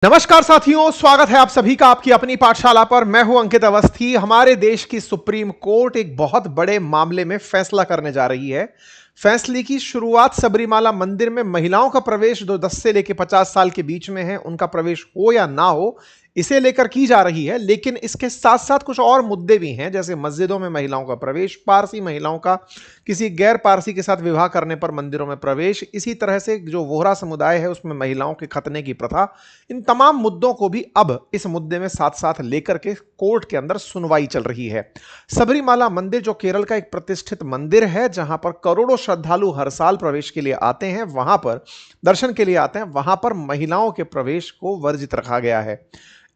नमस्कार साथियों, स्वागत है आप सभी का आपकी अपनी पाठशाला पर। मैं हूं अंकित अवस्थी। हमारे देश की सुप्रीम कोर्ट एक बहुत बड़े मामले में फैसला करने जा रही है। फैसले की शुरुआत सबरीमाला मंदिर में महिलाओं का प्रवेश जो 10 से लेकर 50 साल के बीच में है, उनका प्रवेश हो या ना हो, इसे लेकर की जा रही है। लेकिन इसके साथ साथ कुछ और मुद्दे भी हैं, जैसे मस्जिदों में महिलाओं का प्रवेश, पारसी महिलाओं का किसी गैर पारसी के साथ विवाह करने पर मंदिरों में प्रवेश, इसी तरह से जो वोहरा समुदाय है उसमें महिलाओं के खतने की प्रथा। इन तमाम मुद्दों को भी अब इस मुद्दे में साथ साथ लेकर के कोर्ट के अंदर सुनवाई चल रही है। सबरीमाला मंदिर जो केरल का एक प्रतिष्ठित मंदिर है, जहां पर करोड़ों श्रद्धालु हर साल प्रवेश के लिए आते हैं, वहां पर दर्शन के लिए आते हैं, वहां पर महिलाओं के प्रवेश को वर्जित रखा गया है।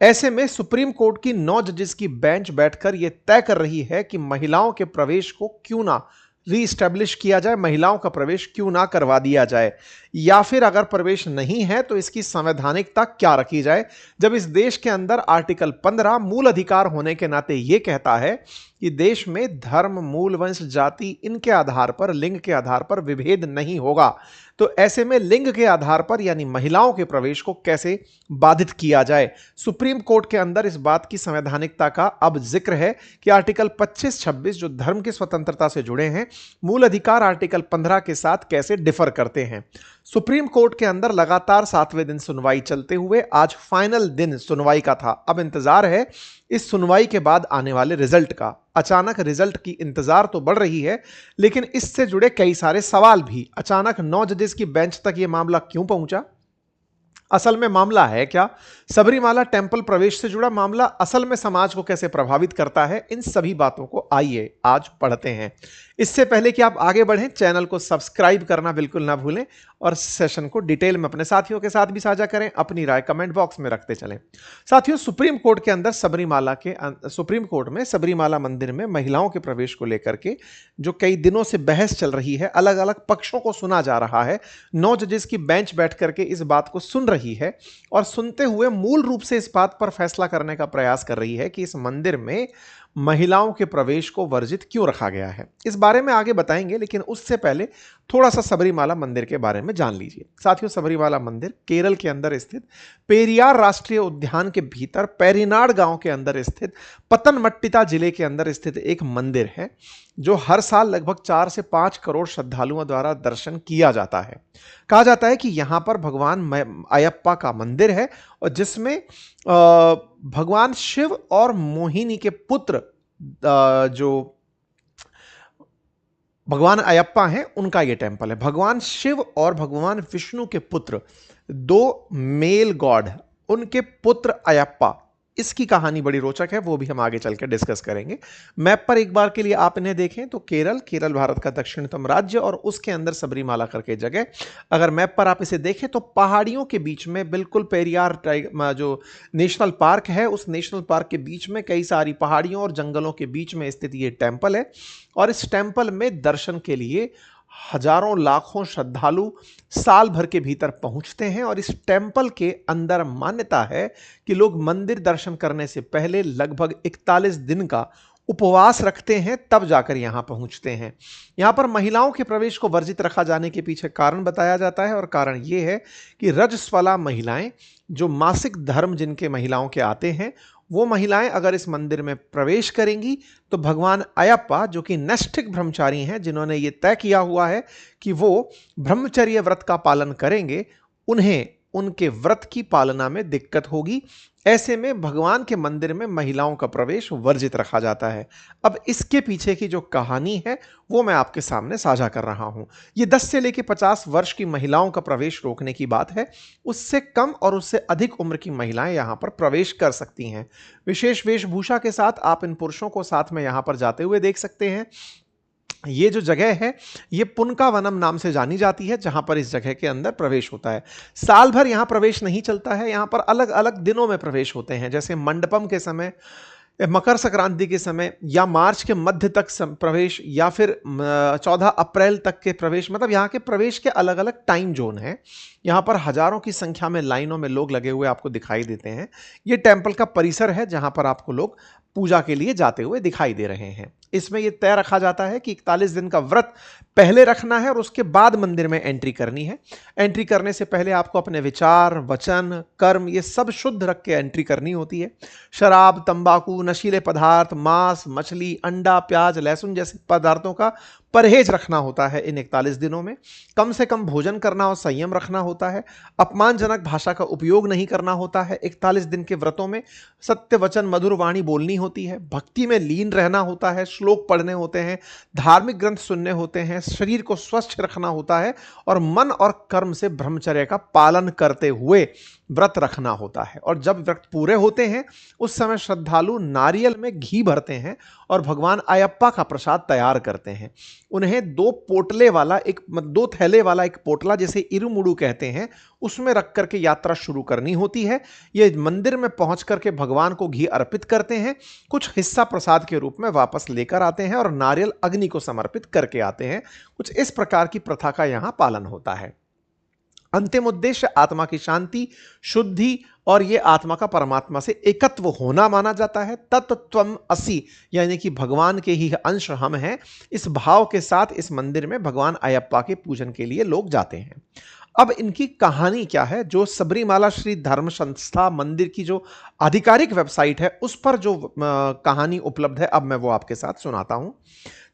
ऐसे में सुप्रीम कोर्ट की 9 जजेस की बेंच बैठकर यह तय कर रही है कि महिलाओं के प्रवेश को क्यों ना रीस्टैब्लिश किया जाए, महिलाओं का प्रवेश क्यों ना करवा दिया जाए, या फिर अगर प्रवेश नहीं है तो इसकी संवैधानिकता क्या रखी जाए, जब इस देश के अंदर आर्टिकल 15 मूल अधिकार होने के नाते यह कहता है कि देश में धर्म, मूल, वंश, जाति, इनके आधार पर, लिंग के आधार पर विभेद नहीं होगा। तो ऐसे में लिंग के आधार पर यानी महिलाओं के प्रवेश को कैसे बाधित किया जाए। सुप्रीम कोर्ट के अंदर इस बात की संवैधानिकता का अब जिक्र है कि आर्टिकल 25-26 जो धर्म की स्वतंत्रता से जुड़े हैं, मूल अधिकार आर्टिकल 15 के साथ कैसे डिफर करते हैं। सुप्रीम कोर्ट के अंदर लगातार 7वें दिन सुनवाई चलते हुए आज फाइनल दिन सुनवाई का था। अब इंतजार है इस सुनवाई के बाद आने वाले रिजल्ट का। अचानक रिजल्ट की इंतजार तो बढ़ रही है, लेकिन इससे जुड़े कई सारे सवाल भी। अचानक 9 जजेस की बेंच तक यह मामला क्यों पहुंचा? असल में मामला है क्या? सबरीमाला टेंपल प्रवेश से जुड़ा मामला असल में समाज को कैसे प्रभावित करता है? इन सभी बातों को आइए आज पढ़ते हैं। इससे पहले कि आप आगे बढ़ें, चैनल को सब्सक्राइब करना बिल्कुल ना भूलें और सेशन को डिटेल में अपने साथियों के साथ भी साझा करें। अपनी राय कमेंट बॉक्स में रखते चलें। साथियों, सुप्रीम कोर्ट के अंदर सुप्रीम कोर्ट में सबरीमाला मंदिर में महिलाओं के प्रवेश को लेकर के जो कई दिनों से बहस चल रही है, अलग अलग पक्षों को सुना जा रहा है। 9 जजेस की बेंच बैठ करके इस बात को सुन रही है और सुनते हुए मूल रूप से इस बात पर फैसला करने का प्रयास कर रही है कि इस मंदिर में महिलाओं के प्रवेश को वर्जित क्यों रखा गया है। इस बारे में आगे बताएंगे, लेकिन उससे पहले थोड़ा सा सबरीमाला मंदिर के बारे में जान लीजिए। साथियों, सबरीमाला मंदिर केरल के अंदर स्थित पेरियार राष्ट्रीय उद्यान के भीतर पेरिनाड गांव के अंदर स्थित पतनमट्टिता जिले के अंदर स्थित एक मंदिर है, जो हर साल लगभग 4 से 5 करोड़ श्रद्धालुओं द्वारा दर्शन किया जाता है। कहा जाता है कि यहां पर भगवान अयप्पा का मंदिर है और जिसमें भगवान शिव और मोहिनी के पुत्र जो भगवान अयप्पा हैं, उनका यह टेंपल है। भगवान शिव और भगवान विष्णु के पुत्र, 2 मेल गॉड, उनके पुत्र अयप्पा। इसकी कहानी बड़ी रोचक है, वो भी हम आगे चल के डिस्कस करेंगे। मैप पर एक बार के लिए आप इन्हें देखें तो केरल भारत का दक्षिणतम राज्य और उसके अंदर सबरीमाला करके जगह। अगर मैप पर आप इसे देखें तो पहाड़ियों के बीच में बिल्कुल पेरियार जो नेशनल पार्क है, उस नेशनल पार्क के बीच में कई सारी पहाड़ियों और जंगलों के बीच में स्थित ये टेंपल है। और इस टेंपल में दर्शन के लिए हजारों लाखों श्रद्धालु साल भर के भीतर पहुंचते हैं। और इस टेंपल के अंदर मान्यता है कि लोग मंदिर दर्शन करने से पहले लगभग 41 दिन का उपवास रखते हैं, तब जाकर यहां पहुंचते हैं। यहां पर महिलाओं के प्रवेश को वर्जित रखा जाने के पीछे कारण बताया जाता है, और कारण यह है कि रजस्वला महिलाएं, जो मासिक धर्म जिनके महिलाओं के आते हैं, वो महिलाएं अगर इस मंदिर में प्रवेश करेंगी तो भगवान अयप्पा, जो कि नैष्ठिक ब्रह्मचारी हैं, जिन्होंने ये तय किया हुआ है कि वो ब्रह्मचर्य व्रत का पालन करेंगे, उन्हें उनके व्रत की पालना में दिक्कत होगी। ऐसे में भगवान के मंदिर में महिलाओं का प्रवेश वर्जित रखा जाता है। अब इसके पीछे की जो कहानी है वो मैं आपके सामने साझा कर रहा हूं। ये 10 से लेकर 50 वर्ष की महिलाओं का प्रवेश रोकने की बात है। उससे कम और उससे अधिक उम्र की महिलाएं यहां पर प्रवेश कर सकती हैं। विशेष वेशभूषा के साथ आप इन पुरुषों को साथ में यहां पर जाते हुए देख सकते हैं। ये जो जगह है ये पुनका वनम नाम से जानी जाती है, जहां पर इस जगह के अंदर प्रवेश होता है। साल भर यहां प्रवेश नहीं चलता है, यहां पर अलग अलग दिनों में प्रवेश होते हैं, जैसे मंडपम के समय, मकर संक्रांति के समय, या मार्च के मध्य तक प्रवेश, या फिर 14 अप्रैल तक के प्रवेश। मतलब यहाँ के प्रवेश के अलग अलग टाइम जोन हैं। यहाँ पर हजारों की संख्या में लाइनों में लोग लगे हुए आपको दिखाई देते हैं। ये टेंपल का परिसर है जहाँ पर आपको लोग पूजा के लिए जाते हुए दिखाई दे रहे हैं। इसमें यह तय रखा जाता है कि 41 दिन का व्रत पहले रखना है और उसके बाद मंदिर में एंट्री करनी है। एंट्री करने से पहले आपको अपने विचार, वचन, कर्म ये सब शुद्ध रख के एंट्री करनी होती है। शराब, तंबाकू, नशीले पदार्थ, मांस, मछली, अंडा, प्याज, लहसुन जैसे पदार्थों का परहेज रखना होता है। इन 41 दिनों में कम से कम भोजन करना और संयम रखना होता है। अपमानजनक भाषा का उपयोग नहीं करना होता है। 41 दिन के व्रतों में सत्य वचन, मधुर वाणी बोलनी होती है। भक्ति में लीन रहना होता है। श्लोक पढ़ने होते हैं, धार्मिक ग्रंथ सुनने होते हैं, शरीर को स्वच्छ रखना होता है और मन और कर्म से ब्रह्मचर्य का पालन करते हुए व्रत रखना होता है। और जब व्रत पूरे होते हैं उस समय श्रद्धालु नारियल में घी भरते हैं और भगवान अयप्पा का प्रसाद तैयार करते हैं। उन्हें 2 थैले वाला एक पोटला जिसे इरुमुडु कहते हैं उसमें रख करके यात्रा शुरू करनी होती है। ये मंदिर में पहुंच करके भगवान को घी अर्पित करते हैं, कुछ हिस्सा प्रसाद के रूप में वापस लेकर आते हैं और नारियल अग्नि को समर्पित करके आते हैं। कुछ इस प्रकार की प्रथा का यहां पालन होता है। अंतिम उद्देश्य आत्मा की शांति, शुद्धि और ये आत्मा का परमात्मा से एकत्व होना माना जाता है। तत्त्वम असि यानी कि भगवान के ही अंश हम हैं, इस भाव के साथ इस मंदिर में भगवान अयप्पा के पूजन के लिए लोग जाते हैं। अब इनकी कहानी क्या है, जो सबरीमाला श्री धर्म संस्था मंदिर की जो आधिकारिक वेबसाइट है उस पर जो कहानी उपलब्ध है, अब मैं वो आपके साथ सुनाता हूं।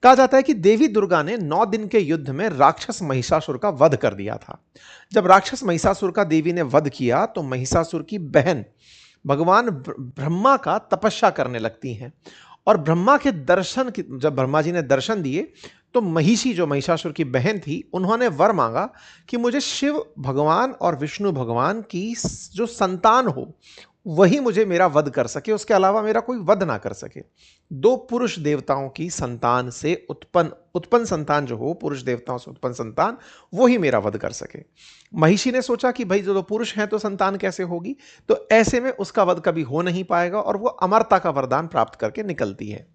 कहा जाता है कि देवी दुर्गा ने 9 दिन के युद्ध में राक्षस महिषासुर का वध कर दिया था। जब राक्षस महिषासुर का देवी ने वध किया तो महिषासुर की बहन भगवान ब्रह्मा का तपस्या करने लगती हैं और ब्रह्मा के दर्शन जब ब्रह्मा जी ने दर्शन दिए तो महिषी जो महिषासुर की बहन थी उन्होंने वर मांगा कि मुझे शिव भगवान और विष्णु भगवान की जो संतान हो वही मुझे मेरा वध कर सके, उसके अलावा मेरा कोई वध ना कर सके। 2 पुरुष देवताओं की संतान से उत्पन्न संतान जो हो, पुरुष देवताओं से उत्पन्न संतान, वो ही मेरा वध कर सके। महिषी ने सोचा कि भाई जो 2 पुरुष हैं तो संतान कैसे होगी, तो ऐसे में उसका वध कभी हो नहीं पाएगा और वो अमरता का वरदान प्राप्त करके निकलती है।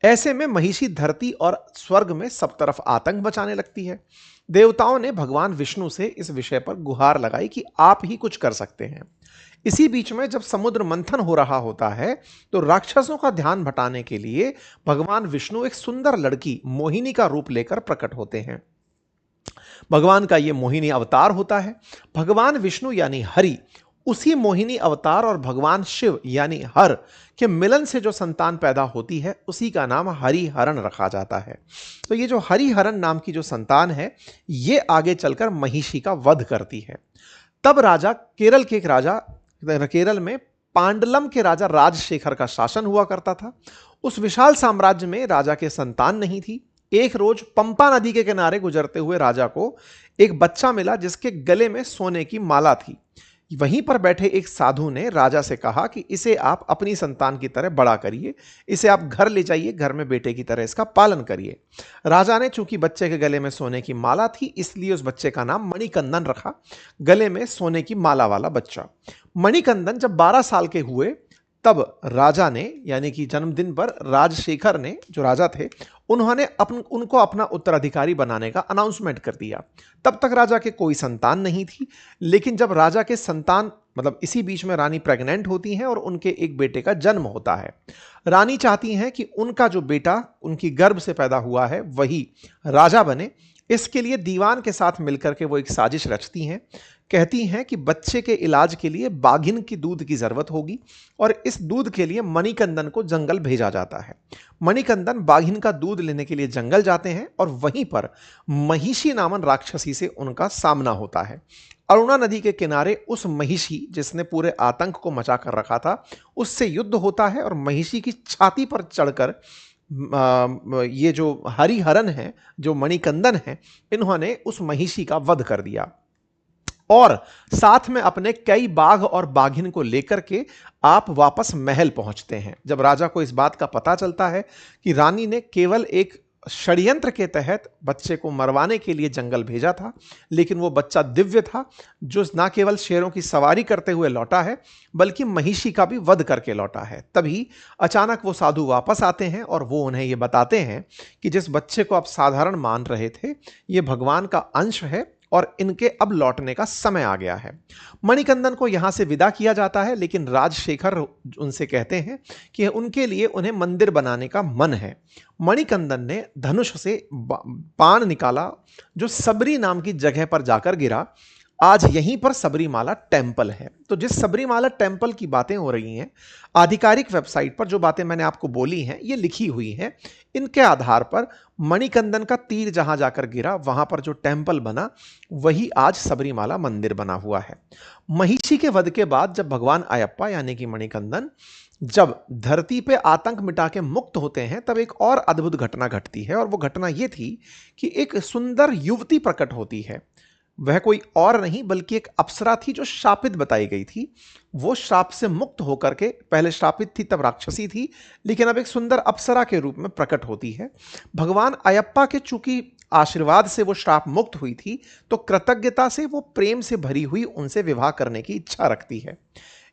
ऐसे में महिषी धरती और स्वर्ग में सब तरफ आतंक मचाने लगती है। देवताओं ने भगवान विष्णु से इस विषय पर गुहार लगाई कि आप ही कुछ कर सकते हैं। इसी बीच में जब समुद्र मंथन हो रहा होता है तो राक्षसों का ध्यान भटाने के लिए भगवान विष्णु एक सुंदर लड़की मोहिनी का रूप लेकर प्रकट होते हैं। भगवान का यह मोहिनी अवतार होता है। भगवान विष्णु यानी हरि उसी मोहिनी अवतार और भगवान शिव यानी हर के मिलन से जो संतान पैदा होती है उसी का नाम हरिहरण रखा जाता है। तो ये जो हरिहरण नाम की जो संतान है ये आगे चलकर महिषी का वध करती है। तब राजा केरल में पांडलम के राजा राजशेखर का शासन हुआ करता था। उस विशाल साम्राज्य में राजा के संतान नहीं थी। एक रोज पंपा नदी के किनारे गुजरते हुए राजा को एक बच्चा मिला जिसके गले में सोने की माला थी। वहीं पर बैठे एक साधु ने राजा से कहा कि इसे आप अपनी संतान की तरह बड़ा करिए, इसे आप घर ले जाइए, घर में बेटे की तरह इसका पालन करिए। राजा ने चूंकि बच्चे के गले में सोने की माला थी इसलिए उस बच्चे का नाम मणिकंदन रखा, गले में सोने की माला वाला बच्चा। मणिकंदन जब 12 साल के हुए तब राजा ने यानी कि जन्मदिन पर राजशेखर ने जो राजा थे उन्होंने उनको अपना उत्तराधिकारी बनाने का अनाउंसमेंट कर दिया। तब तक राजा के कोई संतान नहीं थी, लेकिन जब राजा के संतान इसी बीच में रानी प्रेग्नेंट होती हैं और उनके एक बेटे का जन्म होता है। रानी चाहती हैं कि उनका जो बेटा उनकी गर्भ से पैदा हुआ है वही राजा बने। इसके लिए दीवान के साथ मिलकर के वो एक साजिश रचती हैं। कहती हैं कि बच्चे के इलाज के लिए बाघिन की दूध की जरूरत होगी और इस दूध के लिए मणिकंदन को जंगल भेजा जाता है। मणिकंदन बाघिन का दूध लेने के लिए जंगल जाते हैं और वहीं पर महिषी नामन राक्षसी से उनका सामना होता है। अरुणा नदी के किनारे उस महिषी जिसने पूरे आतंक को मचा कर रखा था उससे युद्ध होता है और महिषी की छाती पर चढ़कर ये जो हरिहरण है, जो मणिकंदन है, इन्होंने उस महिषी का वध कर दिया और साथ में अपने कई बाघ और बाघिन को लेकर के आप वापस महल पहुंचते हैं। जब राजा को इस बात का पता चलता है कि रानी ने केवल एक षड्यंत्र के तहत बच्चे को मरवाने के लिए जंगल भेजा था, लेकिन वो बच्चा दिव्य था जो न केवल शेरों की सवारी करते हुए लौटा है बल्कि महिषी का भी वध करके लौटा है। तभी अचानक वो साधु वापस आते हैं और वो उन्हें ये बताते हैं कि जिस बच्चे को आप साधारण मान रहे थे ये भगवान का अंश है और इनके अब लौटने का समय आ गया है। मणिकंदन को यहां से विदा किया जाता है, लेकिन राजशेखर उनसे कहते हैं कि उनके लिए उन्हें मंदिर बनाने का मन है। मणिकंदन ने धनुष से बाण निकाला जो सबरी नाम की जगह पर जाकर गिरा। आज यहीं पर सबरीमाला टेम्पल है। तो जिस सबरीमाला टेम्पल की बातें हो रही हैं, आधिकारिक वेबसाइट पर जो बातें मैंने आपको बोली हैं ये लिखी हुई हैं। इनके आधार पर मणिकंदन का तीर जहां जाकर गिरा वहां पर जो टेम्पल बना वही आज सबरीमाला मंदिर बना हुआ है। महिषी के वध के बाद जब भगवान अयप्पा यानी कि मणिकंदन जब धरती पे आतंक मिटा के मुक्त होते हैं तब एक और अद्भुत घटना घटती है, और वो घटना ये थी कि एक सुंदर युवती प्रकट होती है। वह कोई और नहीं बल्कि एक अप्सरा थी जो शापित बताई गई थी। वो श्राप से मुक्त होकर के, पहले श्रापित थी तब राक्षसी थी, लेकिन अब एक सुंदर अप्सरा के रूप में प्रकट होती है। भगवान अयप्पा के चूंकि आशीर्वाद से वो श्राप मुक्त हुई थी, तो कृतज्ञता से वो प्रेम से भरी हुई उनसे विवाह करने की इच्छा रखती है।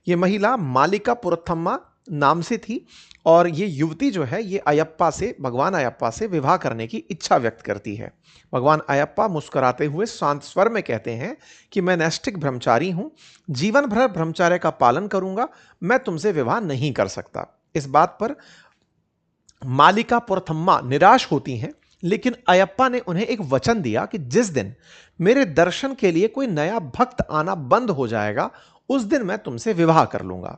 ये महिला मालिका पुरुथम्मा नाम से थी, और ये युवती जो है ये अयप्पा से, भगवान अयप्पा से विवाह करने की इच्छा व्यक्त करती है। भगवान अयप्पा मुस्कुराते हुए शांत स्वर में कहते हैं कि मैं नैष्ठिक ब्रह्मचारी हूं, जीवन भर ब्रह्मचर्य का पालन करूंगा, मैं तुमसे विवाह नहीं कर सकता। इस बात पर मालिका पुरुथम्मा निराश होती हैं, लेकिन अयप्पा ने उन्हें एक वचन दिया कि जिस दिन मेरे दर्शन के लिए कोई नया भक्त आना बंद हो जाएगा उस दिन मैं तुमसे विवाह कर लूंगा।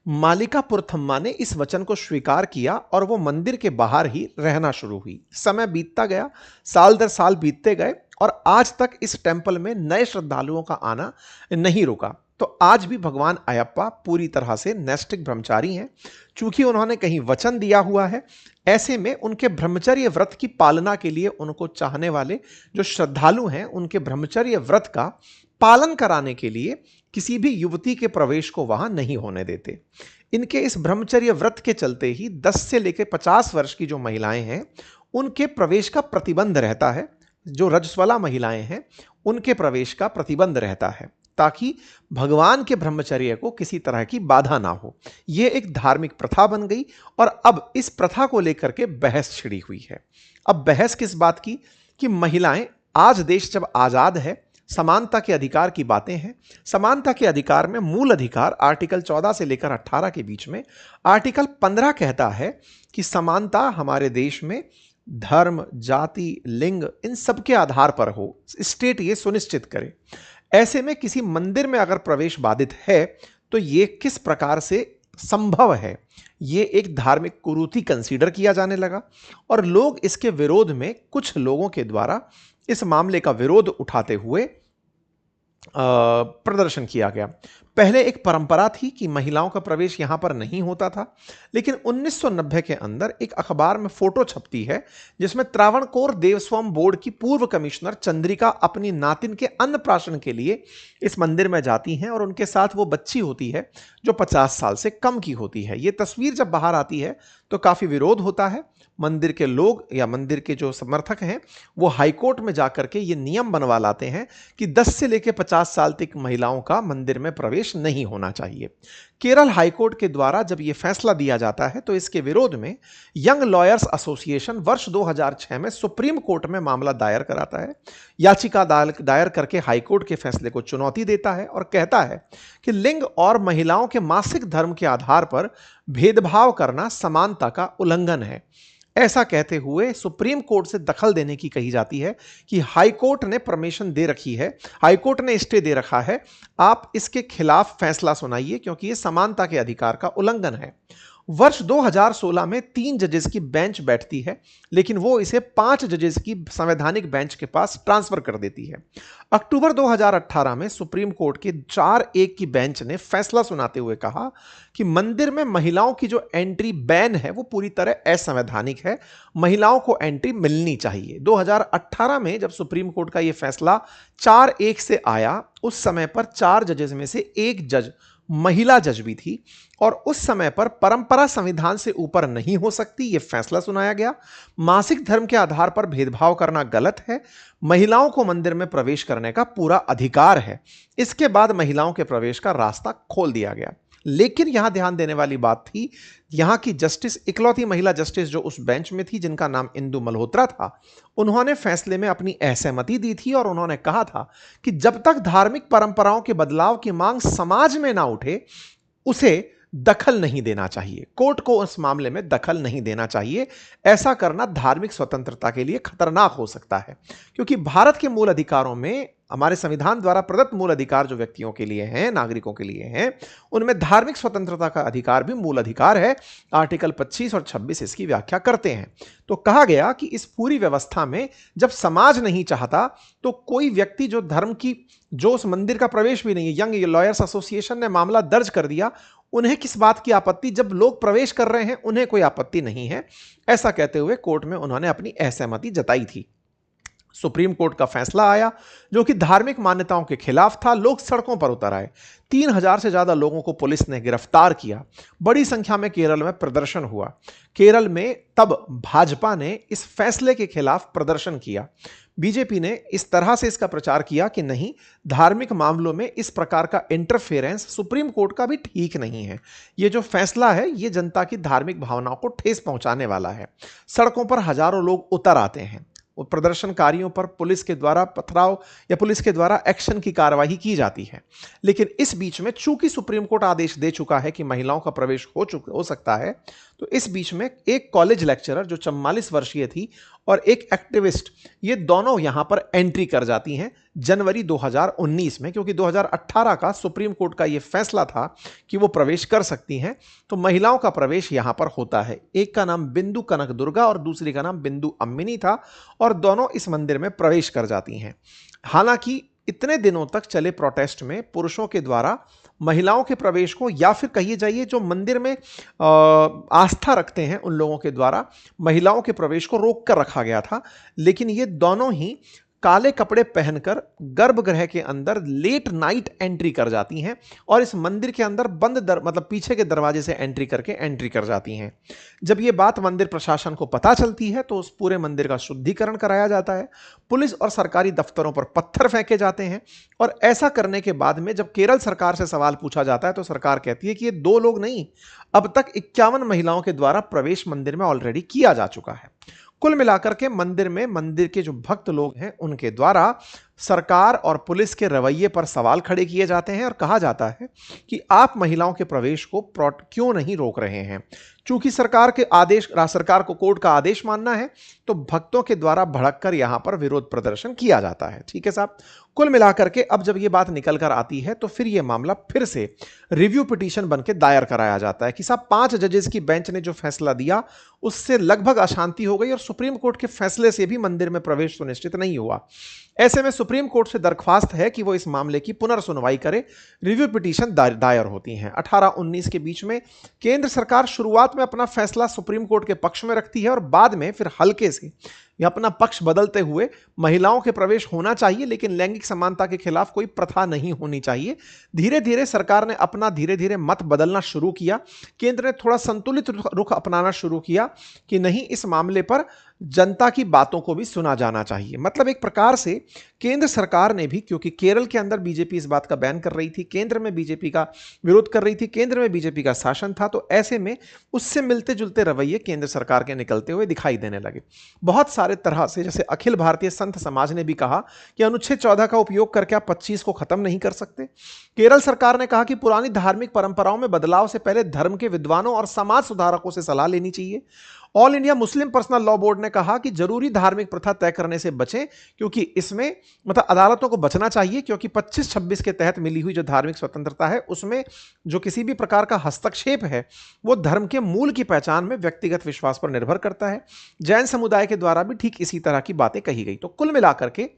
मालिका पुरुथम्मा ने इस वचन को स्वीकार किया और वो मंदिर के बाहर ही रहना शुरू हुई। समय बीतता गया, साल दर साल बीतते गए, और आज तक इस टेंपल में नए श्रद्धालुओं का आना नहीं रुका। तो आज भी भगवान अयप्पा पूरी तरह से नैष्ठिक ब्रह्मचारी हैं। चूंकि उन्होंने कहीं वचन दिया हुआ है, ऐसे में उनके ब्रह्मचर्य व्रत की पालना के लिए उनको चाहने वाले जो श्रद्धालु हैं उनके ब्रह्मचर्य व्रत का पालन कराने के लिए किसी भी युवती के प्रवेश को वहां नहीं होने देते। इनके इस ब्रह्मचर्य व्रत के चलते ही 10 से लेकर 50 वर्ष की जो महिलाएं हैं उनके प्रवेश का प्रतिबंध रहता है। जो रजस्वला महिलाएं हैं उनके प्रवेश का प्रतिबंध रहता है, ताकि भगवान के ब्रह्मचर्य को किसी तरह की बाधा ना हो। यह एक धार्मिक प्रथा बन गई, और अब इस प्रथा को लेकर के बहस छिड़ी हुई है। अब बहस किस बात की कि महिलाएं, आज देश जब आजाद है, समानता के अधिकार की बातें हैं। समानता के अधिकार में मूल अधिकार आर्टिकल 14 से लेकर 18 के बीच में आर्टिकल 15 कहता है कि समानता हमारे देश में धर्म, जाति, लिंग इन सब के आधार पर हो। स्टेट ये सुनिश्चित करे। ऐसे में किसी मंदिर में अगर प्रवेश बाधित है तो ये किस प्रकार से संभव है, ये एक धार्मिक कुरीति कंसीडर किया जाने लगा, और लोग इसके विरोध में, कुछ लोगों के द्वारा इस मामले का विरोध उठाते हुए प्रदर्शन किया गया। पहले एक परंपरा थी कि महिलाओं का प्रवेश यहां पर नहीं होता था, लेकिन 1990 के अंदर एक अखबार में फोटो छपती है जिसमें त्रावणकोर देवस्थान बोर्ड की पूर्व कमिश्नर चंद्रिका अपनी नातिन के अन्नप्राशन के लिए इस मंदिर में जाती हैं, और उनके साथ वो बच्ची होती है जो 50 साल से कम की होती है। ये तस्वीर जब बाहर आती है तो काफी विरोध होता है। मंदिर के लोग या मंदिर के जो समर्थक हैं वो हाईकोर्ट में जाकर के ये नियम बनवा लाते हैं कि 10 से लेकर 50 साल तक महिलाओं का मंदिर में प्रवेश नहीं होना चाहिए। केरल हाईकोर्ट के द्वारा जब ये फैसला दिया जाता है तो इसके विरोध में यंग लॉयर्स एसोसिएशन वर्ष 2006 में सुप्रीम कोर्ट में मामला दायर कराता है। याचिका दायर करके हाईकोर्ट के फैसले को चुनौती देता है और कहता है कि लिंग और महिलाओं के मासिक धर्म के आधार पर भेदभाव करना समानता का उल्लंघन है। ऐसा कहते हुए सुप्रीम कोर्ट से दखल देने की कही जाती है कि हाई कोर्ट ने परमिशन दे रखी है, हाई कोर्ट ने स्टे दे रखा है, आप इसके खिलाफ फैसला सुनाइए क्योंकि यह समानता के अधिकार का उल्लंघन है। वर्ष 2016 में 3 जजेस की बेंच बैठती है, लेकिन वो इसे 5 जजेस की संवैधानिक बेंच के पास ट्रांसफर कर देती है। अक्टूबर 2018 में सुप्रीम कोर्ट के 4-1 की बेंच ने फैसला सुनाते हुए कहा कि मंदिर में महिलाओं की जो एंट्री बैन है वो पूरी तरह असंवैधानिक है, महिलाओं को एंट्री मिलनी चाहिए। 2018 में जब सुप्रीम कोर्ट का यह फैसला 4-1 से आया, उस समय पर 4 जजेस में से 1 जज महिला जज भी थी, और उस समय पर परंपरा संविधान से ऊपर नहीं हो सकती, यह फैसला सुनाया गया। मासिक धर्म के आधार पर भेदभाव करना गलत है, महिलाओं को मंदिर में प्रवेश करने का पूरा अधिकार है। इसके बाद महिलाओं के प्रवेश का रास्ता खोल दिया गया। लेकिन यहां ध्यान देने वाली बात थी, यहां की जस्टिस, इकलौती महिला जस्टिस जो उस बेंच में थी, जिनका नाम इंदु मल्होत्रा था, उन्होंने फैसले में अपनी असहमति दी थी और उन्होंने कहा था कि जब तक धार्मिक परंपराओं के बदलाव की मांग समाज में ना उठे, उसे दखल नहीं देना चाहिए। कोर्ट को उस मामले में दखल नहीं देना चाहिए। ऐसा करना धार्मिक स्वतंत्रता के लिए खतरनाक हो सकता है, क्योंकि भारत के मूल अधिकारों में, हमारे संविधान द्वारा प्रदत्त मूल अधिकार जो व्यक्तियों के लिए हैं, नागरिकों के लिए हैं, उनमें धार्मिक स्वतंत्रता का अधिकार भी मूल अधिकार है। आर्टिकल 25 और 26 इसकी व्याख्या करते हैं। तो कहा गया कि इस पूरी व्यवस्था में जब समाज नहीं चाहता, तो कोई व्यक्ति जो उस मंदिर का प्रवेश भी नहीं है, यंग लॉयर्स एसोसिएशन ने मामला दर्ज कर दिया, उन्हें किस बात की आपत्ति, जब लोग प्रवेश कर रहे हैं उन्हें कोई आपत्ति नहीं है। ऐसा कहते हुए कोर्ट में उन्होंने अपनी असहमति जताई थी। सुप्रीम कोर्ट का फैसला आया जो कि धार्मिक मान्यताओं के खिलाफ था। लोग सड़कों पर उतर आए। 3000 से ज्यादा लोगों को पुलिस ने गिरफ्तार किया। बड़ी संख्या में केरल में प्रदर्शन हुआ। केरल में तब भाजपा ने इस फैसले के खिलाफ प्रदर्शन किया। बीजेपी ने इस तरह से इसका प्रचार किया कि नहीं, धार्मिक मामलों में इस प्रकार का इंटरफेरेंस सुप्रीम कोर्ट का भी ठीक नहीं है। ये जो फैसला है, ये जनता की धार्मिक भावनाओं को ठेस पहुंचाने वाला है। सड़कों पर हजारों लोग उतर आते हैं। प्रदर्शनकारियों पर पुलिस के द्वारा पथराव या पुलिस के द्वारा एक्शन की कार्यवाही की जाती है। लेकिन इस बीच में चूंकि सुप्रीम कोर्ट आदेश दे चुका है कि महिलाओं का प्रवेश हो सकता है, तो इस बीच में एक कॉलेज लेक्चरर जो 44 वर्षीय थी और एक एक्टिविस्ट, ये दोनों यहां पर एंट्री कर जाती हैं जनवरी 2019 में, क्योंकि 2018 का सुप्रीम कोर्ट का यह फैसला था कि वो प्रवेश कर सकती हैं। तो महिलाओं का प्रवेश यहां पर होता है। एक का नाम बिंदु कनक दुर्गा और दूसरी का नाम बिंदु अम्मिनी था, और दोनों इस मंदिर में प्रवेश कर जाती हैं। हालांकि इतने दिनों तक चले प्रोटेस्ट में पुरुषों के द्वारा महिलाओं के प्रवेश को, या फिर कहिए जाइए जो मंदिर में आस्था रखते हैं उन लोगों के द्वारा महिलाओं के प्रवेश को रोक कर रखा गया था। लेकिन ये दोनों ही काले कपड़े पहनकर गर्भगृह के अंदर लेट नाइट एंट्री कर जाती हैं और इस मंदिर के अंदर मतलब पीछे के दरवाजे से एंट्री कर जाती हैं। जब ये बात मंदिर प्रशासन को पता चलती है तो उस पूरे मंदिर का शुद्धिकरण कराया जाता है। पुलिस और सरकारी दफ्तरों पर पत्थर फेंके जाते हैं। और ऐसा करने के बाद में जब केरल सरकार से सवाल पूछा जाता है तो सरकार कहती है कि ये 2 लोग नहीं, अब तक 51 महिलाओं के द्वारा प्रवेश मंदिर में ऑलरेडी किया जा चुका है। कुल मिलाकर के मंदिर के जो भक्त लोग हैं उनके द्वारा सरकार और पुलिस के रवैये पर सवाल खड़े किए जाते हैं और कहा जाता है कि आप महिलाओं के प्रवेश को क्यों नहीं रोक रहे हैं। चूंकि सरकार को कोर्ट का आदेश मानना है, तो भक्तों के द्वारा भड़ककर यहां पर विरोध प्रदर्शन किया जाता है। ठीक है साहब। कुल मिलाकर के अब जब यह बात निकल कर आती है तो फिर यह मामला फिर से रिव्यू पिटीशन बनकर दायर कराया जाता है कि साहब 5 जजेस की बेंच ने जो फैसला दिया उससे लगभग अशांति हो गई और सुप्रीम कोर्ट के फैसले से भी मंदिर में प्रवेश सुनिश्चित नहीं हुआ। ऐसे में सुप्रीम कोर्ट से दरख्वास्त है कि वो इस मामले की पुनर्सुनवाई करे। रिव्यू पिटीशन दायर होती हैं। 18-19 के बीच में केंद्र सरकार शुरुआत में अपना फैसला सुप्रीम कोर्ट के पक्ष में रखती है और बाद में फिर हल्के से या अपना पक्ष बदलते हुए महिलाओं के प्रवेश होना चाहिए, लेकिन लैंगिक समानता के खिलाफ कोई प्रथा नहीं होनी चाहिए। धीरे धीरे सरकार ने अपना मत बदलना शुरू किया। केंद्र ने थोड़ा संतुलित रुख अपनाना शुरू किया कि नहीं, इस मामले पर जनता की बातों को भी सुना जाना चाहिए। मतलब एक प्रकार से केंद्र सरकार ने भी, क्योंकि केरल के अंदर बीजेपी इस बात का बैन कर रही थी, केंद्र में बीजेपी का विरोध कर रही थी, केंद्र में बीजेपी का शासन था, तो ऐसे में उससे मिलते जुलते रवैये केंद्र सरकार के निकलते हुए दिखाई देने लगे। बहुत सारे तरह से, जैसे अखिल भारतीय संत समाज ने भी कहा कि अनुच्छेद 14 का उपयोग करके आप 25 को खत्म नहीं कर सकते। केरल सरकार ने कहा कि पुरानी धार्मिक परंपराओं में बदलाव से पहले धर्म के विद्वानों और समाज सुधारकों से सलाह लेनी चाहिए। All India Muslim personal law board ने कहा कि जरूरी धार्मिक प्रथा तय करने से बचें, क्योंकि इसमें मतलब अदालतों को बचना चाहिए, क्योंकि 25-26 के तहत मिली हुई जो धार्मिक स्वतंत्रता है उसमें जो किसी भी प्रकार का हस्तक्षेप है वो धर्म के मूल की पहचान में व्यक्तिगत विश्वास पर निर्भर करता है। जैन समुदाय के द्वारा भी ठीक इसी तरह की बातें कही गई। तो कुल मिलाकर के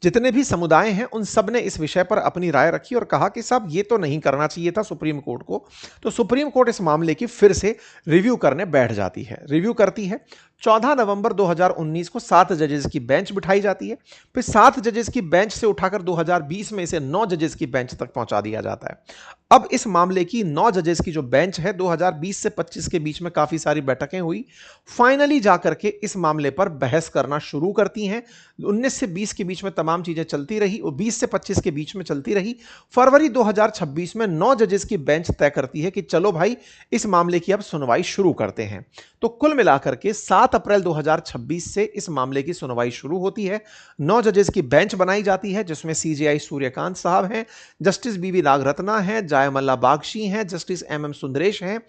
जितने भी समुदाय हैं उन सब ने इस विषय पर अपनी राय रखी और कहा कि साहब ये तो नहीं करना चाहिए था सुप्रीम कोर्ट को। तो सुप्रीम कोर्ट इस मामले की फिर से रिव्यू करने बैठ जाती है, रिव्यू करती है। 14 नवंबर 2019 को 7 जजेस की बेंच बिठाई जाती है। फिर 7 जजेस की बेंच से उठाकर 2020 में इसे 9 जजेस की बेंच तक पहुंचा दिया जाता है। अब इस मामले की 9 जजेस की जो बेंच है 2020 से 25 के बीच में काफी सारी बैठकें हुई, फाइनली जाकर के इस मामले पर बहस करना शुरू करती हैं। 19 से 20 के बीच में तमाम चीजें चलती रही और 20 से 25 के बीच में चलती रही। फरवरी 2026 में 9 जजेस की बेंच तय करती है कि चलो भाई इस मामले की अब सुनवाई शुरू करते हैं। तो कुल मिलाकर के 7 अप्रैल 2026 से इस मामले की सुनवाई शुरू होती है। 9 जजेस की बेंच बनाई जाती है जिसमें सीजेआई सूर्यकांत साहब हैं, जस्टिस बीवी नागरत्ना हैं, जयमल्ला बागशी हैं, जस्टिस एमएम सुंदरेश हैं,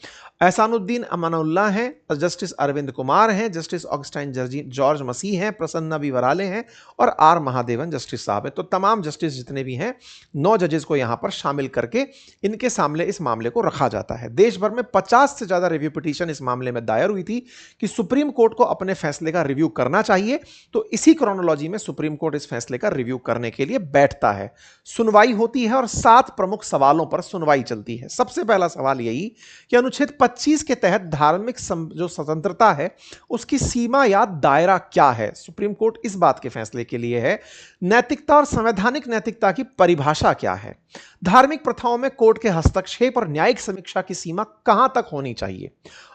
एहसानुद्दीन अमानुल्लाह हैं, जस्टिस अरविंद कुमार हैं, जस्टिस ऑगस्टाइन जॉर्ज मसीह हैं, प्रसन्ना बी वराले हैं और आर महादेवन जस्टिस साहब हैं। तो तमाम जस्टिस जितने भी हैं 9 जजेस को यहां पर शामिल करके इनके सामने इस मामले को रखा जाता है। देश भर में 50 से ज्यादा रिव्यू पिटीशन इस मामले में दायर हुई थी कि सुप्रीम कोर्ट को अपने फैसले का रिव्यू करना चाहिए। तो इसी क्रोनोलॉजी में सुप्रीम कोर्ट इस फैसले का रिव्यू करने के लिए बैठता है। सुनवाई होती है और 7 प्रमुख सवालों पर सुनवाई चलती है। सबसे पहला सवाल यही कि अनुच्छेद 25 के तहत धार्मिक जो स्वतंत्रता है उसकी सीमा या दायरा क्या है। सुप्रीम कोर्ट इस बात के फैसले के लिए है। नैतिकता और संवैधानिक नैतिकता की परिभाषा क्या है। धार्मिक प्रथाओं में कोर्ट के हस्तक्षेप और न्यायिक समीक्षा की सीमा कहां तक होनी चाहिए।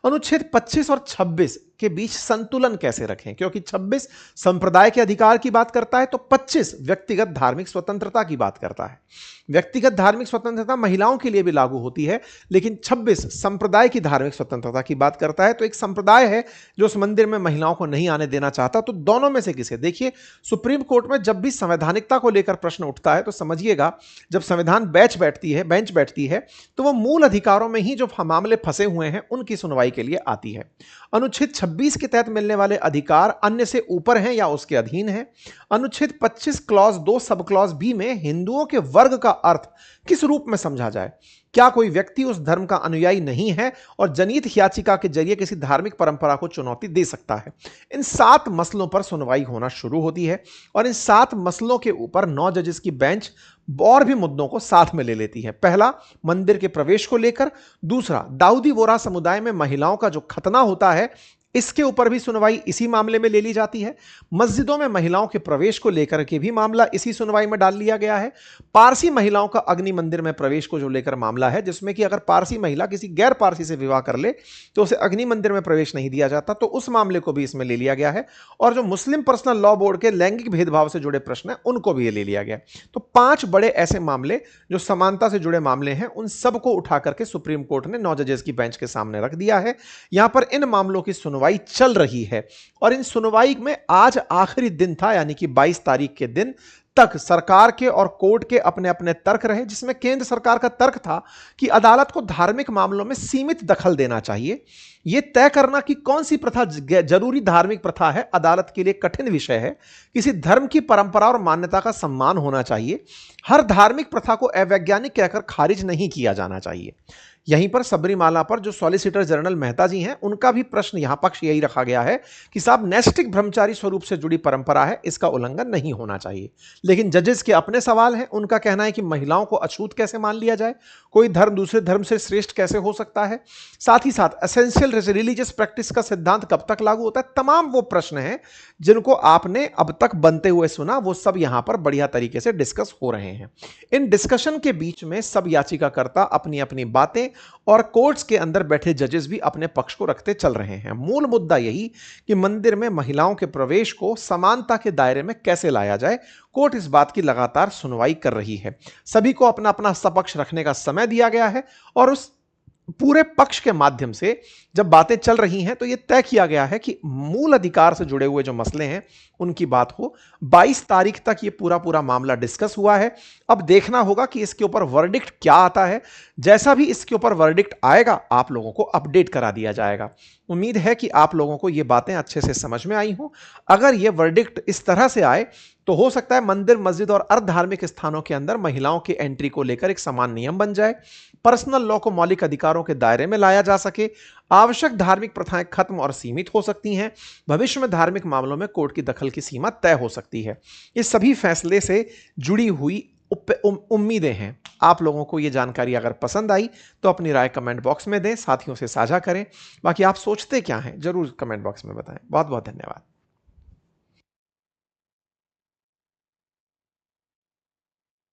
अनुच्छेद 25 और 26 के बीच संतुलन कैसे रखें, क्योंकि 26 संप्रदाय के अधिकार की बात करता है तो 25 व्यक्तिगत धार्मिक स्वतंत्रता की बात करता है। व्यक्तिगत धार्मिक स्वतंत्रता महिलाओं के लिए भी लागू होती है, लेकिन 26 संप्रदाय की धार्मिक स्वतंत्रता की बात करता है। तो एक संप्रदाय है जो उस मंदिर में महिलाओं को नहीं आने देना चाहता, तो दोनों में से किसे। देखिए, सुप्रीम कोर्ट में जब भी संवैधानिकता को लेकर प्रश्न उठता है तो समझिएगा, जब संविधान बेंच बैठती है तो वो मूल अधिकारों में ही जो मामले फंसे हुए हैं उनकी सुनवाई के लिए आती है। अनुच्छेद 26 के तहत मिलने वाले अधिकार अन्य से ऊपर हैं या उसके अधीन हैं। अनुच्छेद 25 क्लॉज 2 सब क्लॉज बी में हिंदुओं के वर्ग का अर्थ किस रूप में समझा जाए। क्या कोई व्यक्ति उस धर्म का अनुयायी नहीं है और जनहित याचिका के जरिए किसी धार्मिक परंपरा को चुनौती दे सकता है। इन 7 मसलों पर सुनवाई होना शुरू होती है और इन 7 मसलों के ऊपर 9 जजेस की बेंच और भी मुद्दों को साथ में ले लेती है। पहला, मंदिर के प्रवेश को लेकर। दूसरा, दाऊदी बोरा समुदाय में महिलाओं का जो खतना होता है इसके ऊपर भी सुनवाई इसी मामले में ले ली जाती है। मस्जिदों में महिलाओं के प्रवेश को लेकर के भी मामला इसी सुनवाई में डाल लिया गया है। पारसी महिलाओं का अग्नि मंदिर में प्रवेश को जो लेकर मामला है, जिसमें कि अगर पारसी महिला किसी गैर पारसी से विवाह कर ले तो उसे अग्नि मंदिर में प्रवेश नहीं दिया जाता, तो उस मामले को भी इसमें ले लिया गया है। और जो मुस्लिम पर्सनल लॉ बोर्ड के लैंगिक भेदभाव से जुड़े प्रश्न हैं उनको भी ले लिया गया। तो 5 बड़े ऐसे मामले जो समानता से जुड़े मामले हैं उन सबको उठा करके सुप्रीम कोर्ट ने 9 जजेस की बेंच के सामने रख दिया है। यहां पर इन मामलों की सुनवाई चल रही है और इन सुनवाई में आज आखिरी दिन था, यानी कि 22 तारीख के दिन तक सरकार के और कोर्ट के अपने अपने तर्क रहे, जिसमें केंद्र सरकार का तर्क था कि अदालत को धार्मिक मामलों में सीमित दखल देना चाहिए। यह तय करना कि कौन सी प्रथा जरूरी धार्मिक प्रथा है अदालत के लिए कठिन विषय है। किसी धर्म की परंपरा और मान्यता का सम्मान होना चाहिए। हर धार्मिक प्रथा को अवैज्ञानिक कहकर खारिज नहीं किया जाना चाहिए। यहीं पर सबरीमाला पर जो सॉलिसिटर जनरल मेहता जी हैं उनका भी प्रश्न यहां पक्ष यही रखा गया है कि साहब नैष्ठिक ब्रह्मचारी स्वरूप से जुड़ी परंपरा है, इसका उल्लंघन नहीं होना चाहिए। लेकिन जजेस के अपने सवाल हैं। उनका कहना है कि महिलाओं को अछूत कैसे मान लिया जाए, कोई धर्म दूसरे धर्म से श्रेष्ठ कैसे हो सकता है, साथ ही साथ एसेंशियल रिलीजियस प्रैक्टिस का सिद्धांत कब तक लागू होता है। तमाम वो प्रश्न हैं जिनको आपने अब तक बनते हुए सुना, वो सब यहां पर बढ़िया तरीके से डिस्कस हो रहे हैं। इन डिस्कशन के बीच में सब याचिकाकर्ता अपनी अपनी बातें और कोर्ट्स के अंदर बैठे जजेस भी अपने पक्ष को रखते चल रहे हैं। मूल मुद्दा यही कि मंदिर में महिलाओं के प्रवेश को समानता के दायरे में कैसे लाया जाए। कोर्ट इस बात की लगातार सुनवाई कर रही है। सभी को अपना अपना सपक्ष रखने का समय दिया गया है और उस पूरे पक्ष के माध्यम से जब बातें चल रही हैं तो यह तय किया गया है कि मूल अधिकार से जुड़े हुए जो मसले हैं उनकी बात हो। 22 तारीख तक यह पूरा मामला डिस्कस हुआ है। अब देखना होगा कि इसके ऊपर वर्डिक्ट क्या आता है। जैसा भी इसके ऊपर वर्डिक्ट आएगा आप लोगों को अपडेट करा दिया जाएगा। उम्मीद है कि आप लोगों को यह बातें अच्छे से समझ में आई हो। अगर यह वर्डिक्ट इस तरह से आए तो हो सकता है मंदिर, मस्जिद और अर्ध धार्मिक स्थानों के अंदर महिलाओं की एंट्री को लेकर एक समान नियम बन जाए। पर्सनल लॉ को मौलिक अधिकारों के दायरे में लाया जा सके। आवश्यक धार्मिक प्रथाएं खत्म और सीमित हो सकती हैं। भविष्य में धार्मिक मामलों में कोर्ट की दखल की सीमा तय हो सकती है। इस सभी फैसले से जुड़ी हुई उम्मीदें हैं। आप लोगों को ये जानकारी अगर पसंद आई तो अपनी राय कमेंट बॉक्स में दें, साथियों से साझा करें। बाकी आप सोचते क्या हैं जरूर कमेंट बॉक्स में बताएं। बहुत बहुत धन्यवाद।